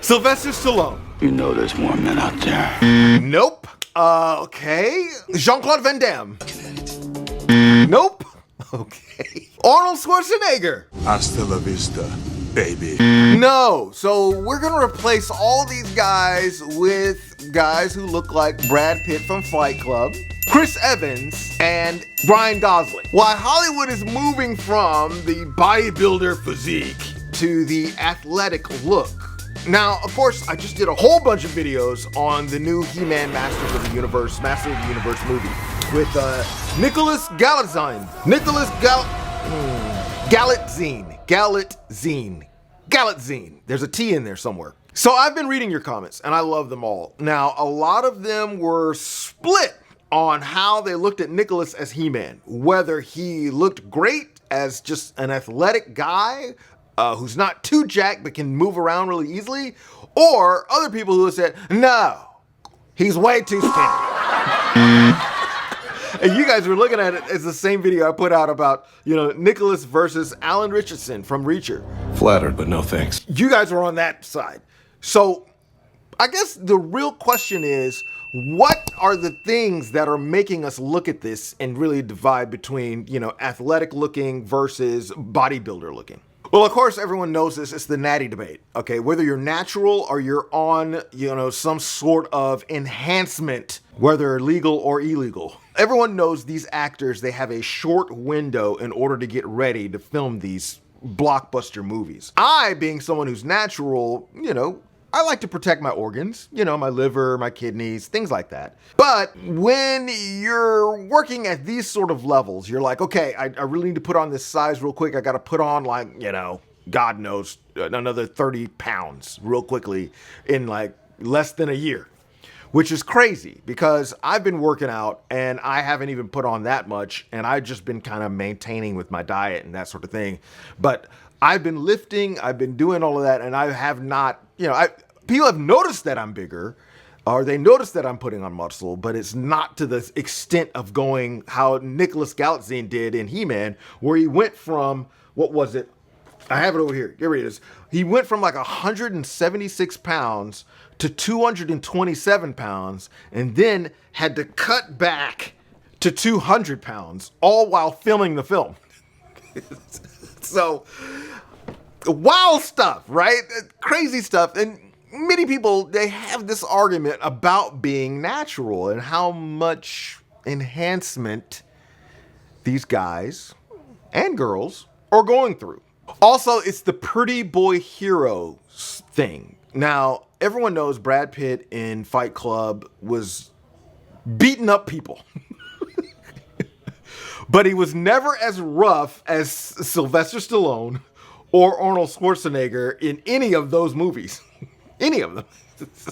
Sylvester Stallone. You know there's more men out there. Nope. Okay. Jean-Claude Van Damme. Nope. Okay. Arnold Schwarzenegger. Hasta la vista, baby. No. So we're gonna replace all these guys with guys who look like Brad Pitt from Fight Club, Chris Evans, and Ryan Gosling. Why Hollywood is moving from the bodybuilder physique to the athletic look. Now, of course, I just did a whole bunch of videos on the new He-Man Masters of the Universe movie with Nicholas Galitzine. Galitzine. There's a T in there somewhere. So I've been reading your comments, and I love them all. Now, a lot of them were split on how they looked at Nicholas as He-Man, whether he looked great as just an athletic guy who's not too jacked but can move around really easily, or other people who said, no, he's way too skinny. And you guys were looking at it as the same video I put out about, Nicholas versus Alan Richardson from Reacher. Flattered, but no thanks. You guys were on that side. So I guess the real question is, what are the things that are making us look at this and really divide between, athletic looking versus bodybuilder looking? Well, of course, everyone knows this. It's the Natty debate, okay? Whether you're natural or you're on, some sort of enhancement, whether legal or illegal. Everyone knows these actors, they have a short window in order to get ready to film these blockbuster movies. I, being someone who's natural, I like to protect my organs, my liver, my kidneys, things like that. But when you're working at these sort of levels, you're like, okay, I really need to put on this size real quick. I got to put on God knows, another 30 pounds real quickly in less than a year, which is crazy because I've been working out and I haven't even put on that much. And I've just been kind of maintaining with my diet and that sort of thing. But I've been lifting, I've been doing all of that, and I have not, people have noticed that I'm bigger, or they notice that I'm putting on muscle, but it's not to the extent of going how Nicholas Galitzine did in He-Man, where he went from, what was it? I have it over here. Here it is. He went from 176 pounds to 227 pounds, and then had to cut back to 200 pounds, all while filming the film. So, wild stuff, right? Crazy stuff. And many people, they have this argument about being natural and how much enhancement these guys and girls are going through. Also, it's the pretty boy hero thing. Now, everyone knows Brad Pitt in Fight Club was beating up people. But he was never as rough as Sylvester Stallone or Arnold Schwarzenegger in any of those movies. Any of them.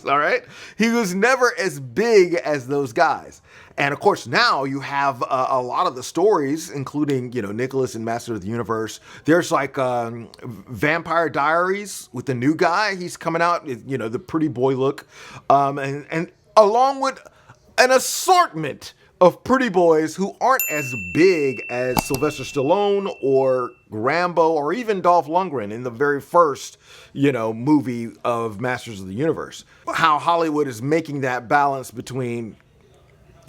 All right? He was never as big as those guys. And of course, now you have a lot of the stories, including, Nicholas in Master of the Universe. There's Vampire Diaries with the new guy. He's coming out, the pretty boy look. And along with an assortment of pretty boys who aren't as big as Sylvester Stallone or Rambo or even Dolph Lundgren in the very first, movie of Masters of the Universe. How Hollywood is making that balance between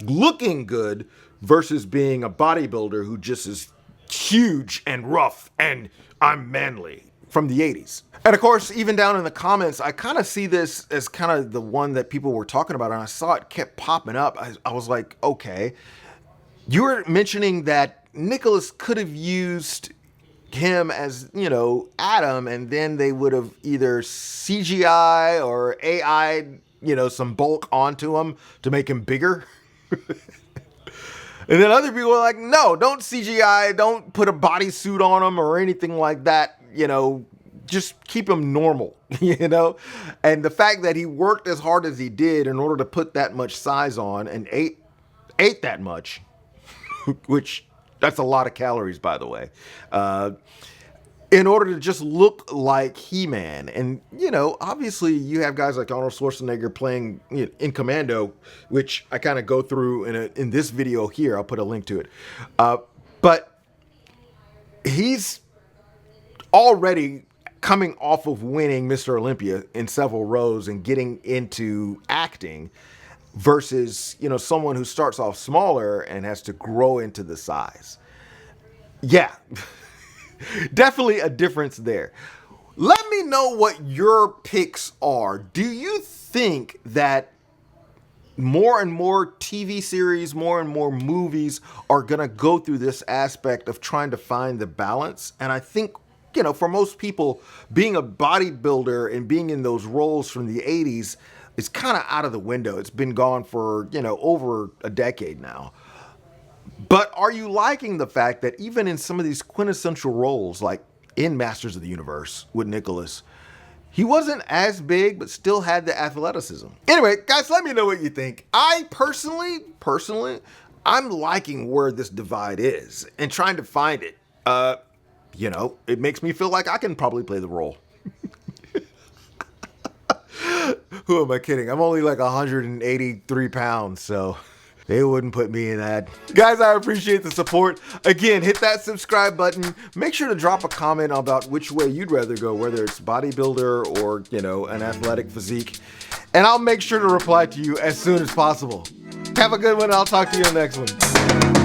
looking good versus being a bodybuilder who just is huge and rough and I'm manly from the 80s. And of course, even down in the comments, I kind of see this as kind of the one that people were talking about, and I saw it kept popping up. I was like, okay, you were mentioning that Nicholas could have used him as, Adam, and then they would have either CGI or AI, some bulk onto him to make him bigger. And then other people are like, no, don't CGI, don't put a bodysuit on him or anything like that, just keep him normal, And the fact that he worked as hard as he did in order to put that much size on and ate that much, which that's a lot of calories, by the way, in order to just look like He-Man. And, obviously you have guys like Arnold Schwarzenegger playing in Commando, which I kind of go through in this video here. I'll put a link to it. But he's already coming off of winning Mr. Olympia in several rows and getting into acting versus, you know, someone who starts off smaller and has to grow into the size. Yeah, definitely a difference there. Let me know what your picks are. Do you think that more and more TV series, more and more movies are going to go through this aspect of trying to find the balance? And I think, you know, for most people, being a bodybuilder and being in those roles from the 80s is kind of out of the window. It's been gone for, you know, over a decade now. But are you liking the fact that even in some of these quintessential roles, like in Masters of the Universe with Nicholas, he wasn't as big, but still had the athleticism? Anyway, guys, let me know what you think. I personally, I'm liking where this divide is and trying to find it. You know, it makes me feel like I can probably play the role. Who am I kidding? I'm only like 183 pounds, so they wouldn't put me in that. Guys, I appreciate the support. Again, hit that subscribe button. Make sure to drop a comment about which way you'd rather go, whether it's bodybuilder or, you know, an athletic physique. And I'll make sure to reply to you as soon as possible. Have a good one. I'll talk to you in the next one.